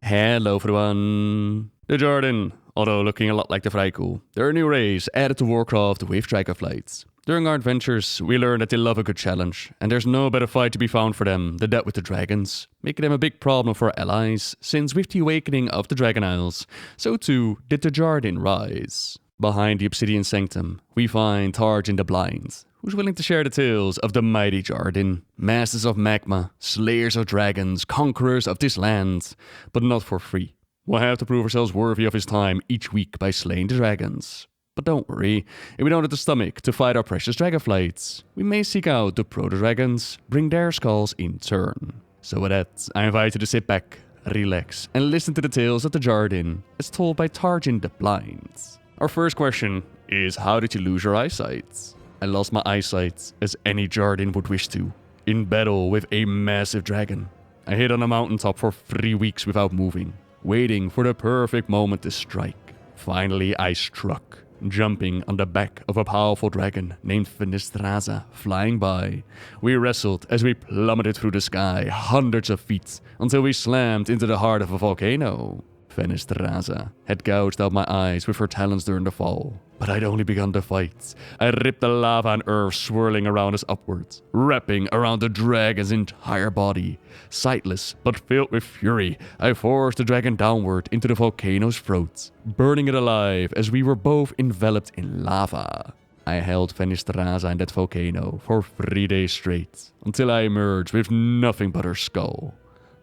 Hello everyone. The Djaradin, although looking a lot like the Vrykul, they're a new race added to Warcraft with dragonflights. During our adventures, we learned that they love a good challenge, and there's no better fight to be found for them than that with the dragons, making them a big problem for our allies, since with the awakening of the Dragon Isles, so too did the Djaradin rise. Behind the Obsidian Sanctum, we find Tarjin the Blind, who's willing to share the tales of the mighty Djaradin, masters of magma, slayers of dragons, conquerors of this land, but not for free. We'll have to prove ourselves worthy of his time each week by slaying the dragons. But don't worry, if we don't have the stomach to fight our precious dragonflights, we may seek out the proto-dragons, bring their skulls in turn. So with that, I invite you to sit back, relax, and listen to the tales of the Djaradin, as told by Tarjin the Blind. Our first question is, how did you lose your eyesight? I lost my eyesight, as any Djaradin would wish to, in battle with a massive dragon. I hid on a mountaintop for 3 weeks without moving, waiting for the perfect moment to strike. Finally, I struck, jumping on the back of a powerful dragon named Fenestraza flying by. We wrestled as we plummeted through the sky hundreds of feet until we slammed into the heart of a volcano. Fenestraza had gouged out my eyes with her talons during the fall, but I'd only begun to fight. I ripped the lava and earth swirling around us upwards, wrapping around the dragon's entire body. Sightless, but filled with fury, I forced the dragon downward into the volcano's throat, burning it alive as we were both enveloped in lava. I held Fenestraza in that volcano for 3 days straight, until I emerged with nothing but her skull.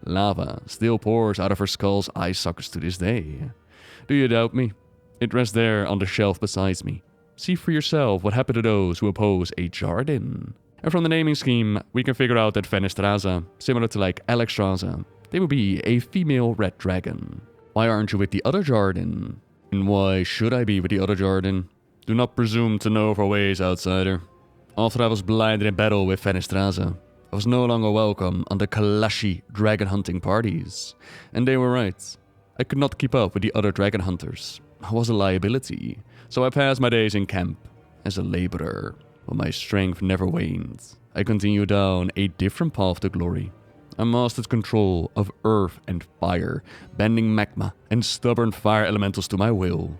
Lava still pours out of her skull's eye sockets to this day. Do you doubt me? It rests there on the shelf beside me. See for yourself what happened to those who oppose a Djaradin. And from the naming scheme, we can figure out that Fenestraza, similar to like Alexstrasza, they would be a female red dragon. Why aren't you with the other Djaradin? And why should I be with the other Djaradin? Do not presume to know of our ways, outsider. After I was blinded in battle with Fenestraza, I was no longer welcome on the Kalashi dragon hunting parties. And they were right. I could not keep up with the other dragon hunters. I was a liability, so I passed my days in camp as a laborer. But my strength never waned. I continued down a different path to glory. I mastered control of earth and fire, bending magma and stubborn fire elementals to my will.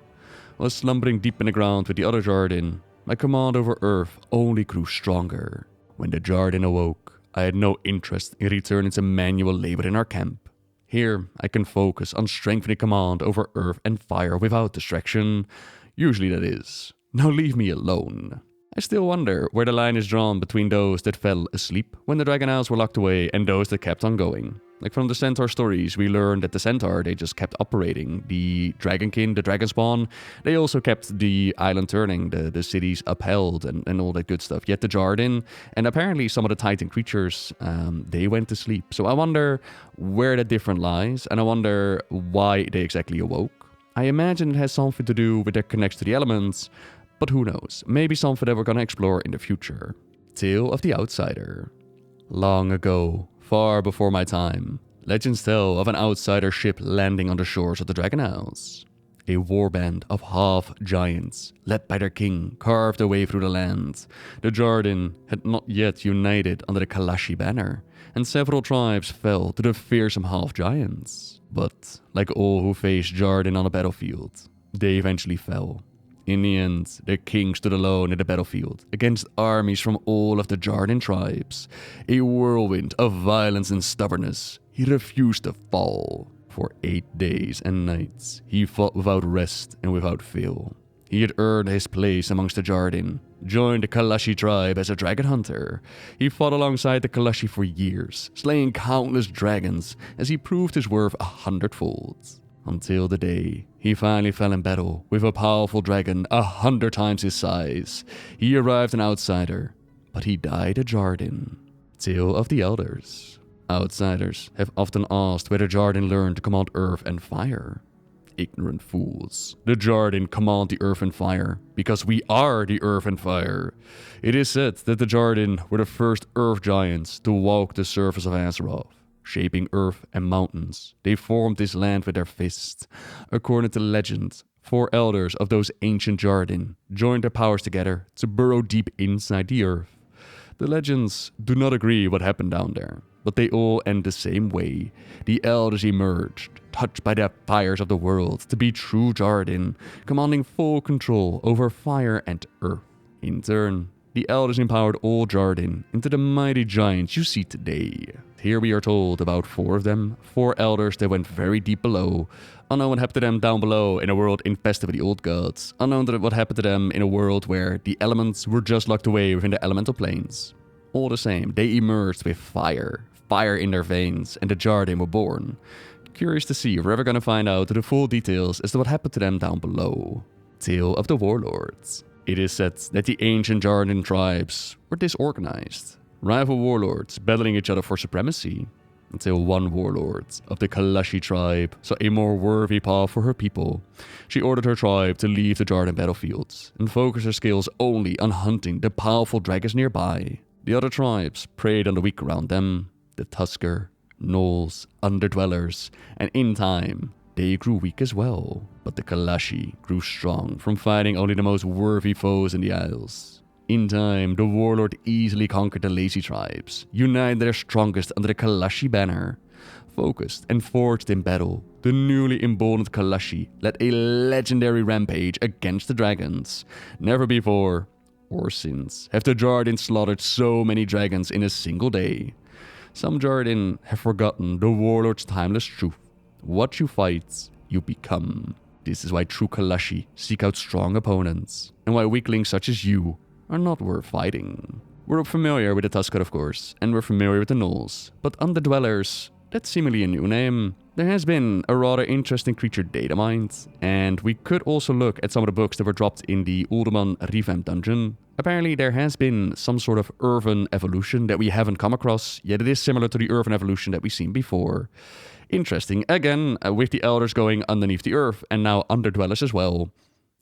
While slumbering deep in the ground with the other Djaradin, my command over earth only grew stronger. When the Djaradin awoke, I had no interest in returning to manual labor in our camp. Here, I can focus on strengthening command over earth and fire without distraction. Usually that is. Now leave me alone. I still wonder where the line is drawn between those that fell asleep when the Dragon Isles were locked away and those that kept on going. Like from the Centaur stories, we learned that the Centaur, they just kept operating. The Dragonkin, the Dragon Spawn, they also kept the island turning, the cities upheld and all that good stuff. Yet the Djaradin, and apparently some of the Titan creatures, they went to sleep. So I wonder where the difference lies, and I wonder why they exactly awoke. I imagine it has something to do with their connection to the elements, but who knows, maybe something that we're gonna explore in the future. Tale of the Outsider. Long ago, far before my time, legends tell of an outsider ship landing on the shores of the Dragon Isles. A warband of half-giants, led by their king, carved their way through the land. The Djaradin had not yet united under the Kalashi banner, and several tribes fell to the fearsome half-giants. But, like all who faced Djaradin on a battlefield, they eventually fell. In the end, their king stood alone in the battlefield, against armies from all of the Djaradin tribes. A whirlwind of violence and stubbornness, he refused to fall. For 8 days and nights, he fought without rest and without fail. He had earned his place amongst the Djaradin, joined the Kalashi tribe as a dragon hunter. He fought alongside the Kalashi for years, slaying countless dragons as he proved his worth 100-fold. Until the day he finally fell in battle with a powerful dragon 100 times his size. He arrived an outsider, but he died a Djaradin. Tale of the Elders. Outsiders have often asked whether Djaradin learned to command earth and fire. Ignorant fools. The Djaradin command the earth and fire because we are the earth and fire. It is said that the Djaradin were the first earth giants to walk the surface of Azeroth. Shaping earth and mountains, they formed this land with their fists. According to legend, 4 elders of those ancient Djaradin joined their powers together to burrow deep inside the earth. The legends do not agree what happened down there, but they all end the same way. The elders emerged, touched by the fires of the world to be true Djaradin, commanding full control over fire and earth. In turn, the elders empowered all Djaradin into the mighty giants you see today. Here we are told about 4 of them, 4 elders that went very deep below. Unknown what happened to them down below in a world infested with the old gods. Unknown what happened to them in a world where the elements were just locked away within the elemental planes. All the same, they emerged with fire in their veins, and the Djaradin were born. Curious to see if we're ever gonna find out the full details as to what happened to them down below. Tale of the Warlords. It is said that the ancient Djaradin tribes were disorganized. Rival warlords battling each other for supremacy, until one warlord of the Kalashi tribe saw a more worthy path for her people. She ordered her tribe to leave the Djaradin battlefields and focus their skills only on hunting the powerful dragons nearby. The other tribes preyed on the weak around them, the Tusker, Gnolls, Underdwellers, and in time, they grew weak as well. But the Kalashi grew strong from fighting only the most worthy foes in the Isles. In time, the warlord easily conquered the lazy tribes, united their strongest under the Kalashi banner. Focused and forged in battle, the newly emboldened Kalashi led a legendary rampage against the dragons. Never before, or since, have the Djaradin slaughtered so many dragons in a single day. Some Djaradin have forgotten the warlord's timeless truth. What you fight, you become. This is why true Kalashi seek out strong opponents, and why weaklings such as you are not worth fighting. We're familiar with the Tusker, of course, and we're familiar with the Gnolls, but Underdwellers, that's seemingly a new name. There has been a rather interesting creature data mined, and we could also look at some of the books that were dropped in the Uldaman Revamp dungeon. Apparently there has been some sort of Urvan evolution that we haven't come across, yet it is similar to the Urvan evolution that we've seen before. Interesting, again, with the elders going underneath the earth, and now Underdwellers as well.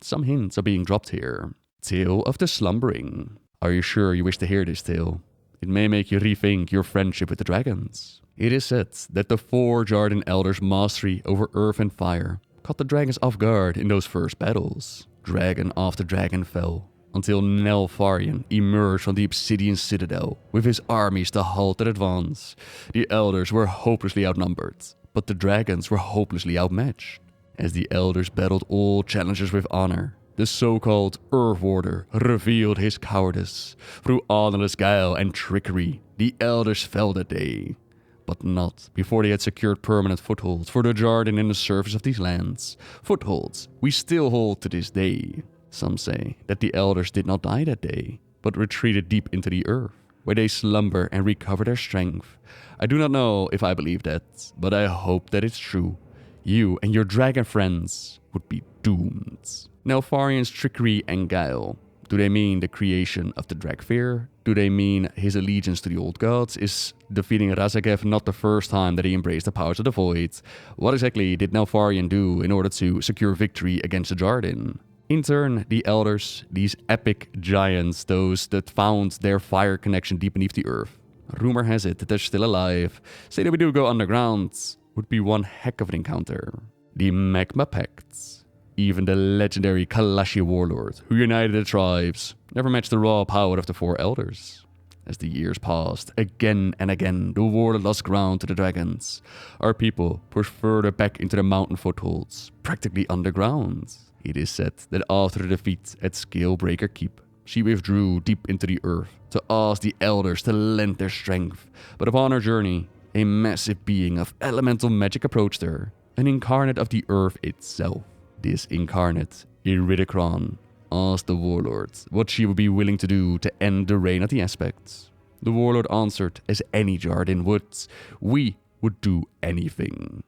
Some hints are being dropped here. Tale of the Slumbering. Are you sure you wish to hear this tale? It may make you rethink your friendship with the dragons. It is said that the 4 Djaradin elders' mastery over earth and fire caught the dragons off guard in those first battles. Dragon after dragon fell, until Nelfarion emerged from the obsidian citadel with his armies to halt their advance. The elders were hopelessly outnumbered, but the dragons were hopelessly outmatched. As the elders battled all challengers with honor, the so-called Earth Warder revealed his cowardice. Through honest guile and trickery, the elders fell that day. But not before they had secured permanent footholds for the Djaradin in the surface of these lands. Footholds we still hold to this day. Some say that the elders did not die that day, but retreated deep into the earth, where they slumber and recover their strength. I do not know if I believe that, but I hope that it's true. You and your dragon friends would be doomed. Nelfarion's trickery and guile. Do they mean the creation of the Dragfear? Do they mean his allegiance to the old gods? Is defeating Razagev not the first time that he embraced the powers of the void? What exactly did Nelfarion do in order to secure victory against the Djaradin? In turn, the elders, these epic giants, those that found their fire connection deep beneath the earth, rumor has it that they're still alive, say that we do go underground, would be one heck of an encounter. The Magma Pacts. Even the legendary Kalashi warlord, who united the tribes, never matched the raw power of the 4 elders. As the years passed, again and again, the warlord lost ground to the dragons. Our people pushed further back into the mountain footholds, practically underground. It is said that after the defeat at Scalebreaker Keep, she withdrew deep into the earth to ask the elders to lend their strength. But upon her journey, a massive being of elemental magic approached her, an incarnate of the earth itself. This incarnate, Iridikron, asked the warlord what she would be willing to do to end the reign of the aspects. The warlord answered as any Djaradin would, we would do anything.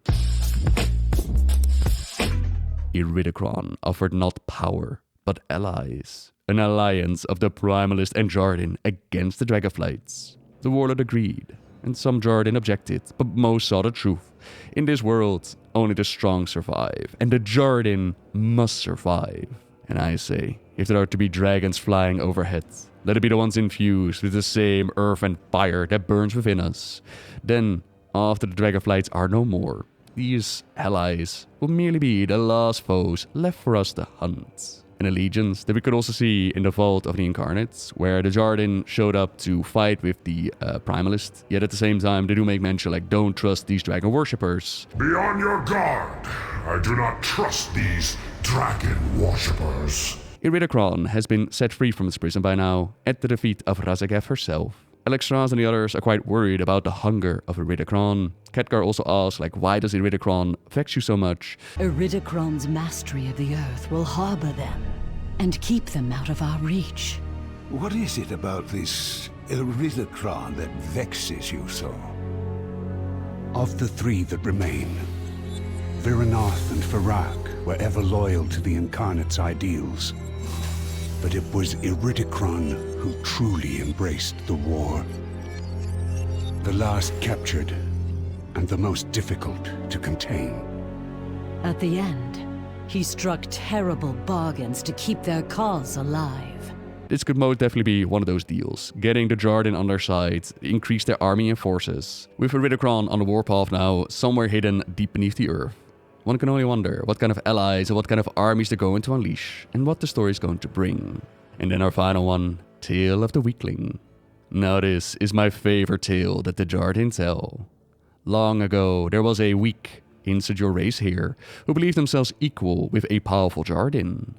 Iridikron offered not power, but allies. An alliance of the Primalist and Djaradin against the Dragonflights. The warlord agreed, and some Djaradin objected, but most saw the truth. In this world, only the strong survive, and the Djaradin must survive. And I say, if there are to be dragons flying overhead, let it be the ones infused with the same earth and fire that burns within us. Then, after the Dragonflights are no more, these allies will merely be the last foes left for us to hunt. and allegiance that we could also see in the Vault of the Incarnates, where the Djaradin showed up to fight with the Primalists, yet at the same time they do make mention like, don't trust these dragon worshippers. Be on your guard. I do not trust these dragon worshippers. Iridikron has been set free from its prison by now, at the defeat of Razageth herself. Alexstrasza and the others are quite worried about the hunger of Iridikron. Khadgar also asks, like, why does Iridikron vex you so much? Iridikron's mastery of the earth will harbor them and keep them out of our reach. What is it about this Iridikron that vexes you so? Of the three that remain, Viranath and Farak were ever loyal to the Incarnate's ideals. But it was Iridikron who truly embraced the war. The last captured, and the most difficult to contain. At the end, he struck terrible bargains to keep their cause alive. This could most definitely be one of those deals. Getting the Djaradin on their side, increase their army and forces. With Iridikron on the warpath now, somewhere hidden deep beneath the earth. One can only wonder what kind of allies and what kind of armies they're going to unleash, and what the story is going to bring. And then our final one, Tale of the Weakling. Now this is my favorite tale that the Djaradin tell. Long ago, there was a weak, insert your race here, who believed themselves equal with a powerful Djaradin.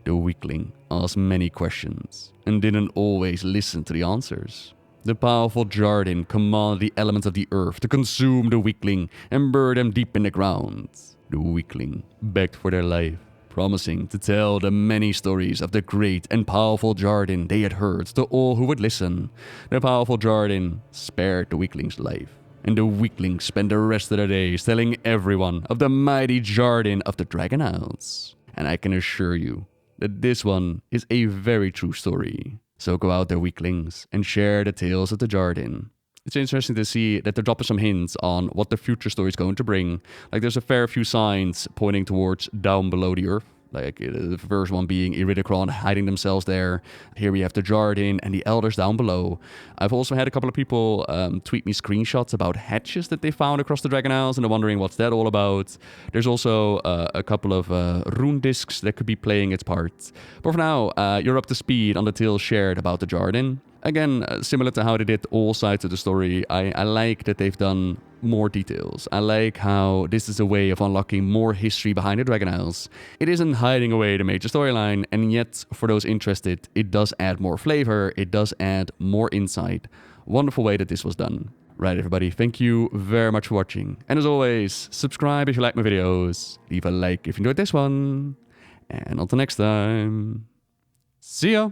The weakling asked many questions, and didn't always listen to the answers. The powerful Djaradin commanded the elements of the earth to consume the weakling and bury them deep in the ground. The weakling begged for their life, promising to tell the many stories of the great and powerful Djaradin they had heard to all who would listen. The powerful Djaradin spared the weakling's life, and the weakling spent the rest of their days telling everyone of the mighty Djaradin of the Dragon Isles. And I can assure you that this one is a very true story. So go out there, weaklings, and share the tales of the Djaradin. It's interesting to see that they're dropping some hints on what the future story is going to bring. Like, there's a fair few signs pointing towards down below the earth. Like, the first one being Iridikron hiding themselves there. Here we have the Djaradin and the elders down below. I've also had a couple of people tweet me screenshots about hatches that they found across the Dragon Isles, and they're wondering what's that all about. There's also a couple of rune discs that could be playing its part. But for now, you're up to speed on the tales shared about the Djaradin. Again, similar to how they did all sides of the story, I like that they've done more details. I like how this is a way of unlocking more history behind the Dragon Isles. It isn't hiding away the major storyline, and yet, for those interested, it does add more flavor, it does add more insight. Wonderful way that this was done. Right, everybody, thank you very much for watching. And as always, subscribe if you like my videos, leave a like if you enjoyed this one, and until next time, see ya!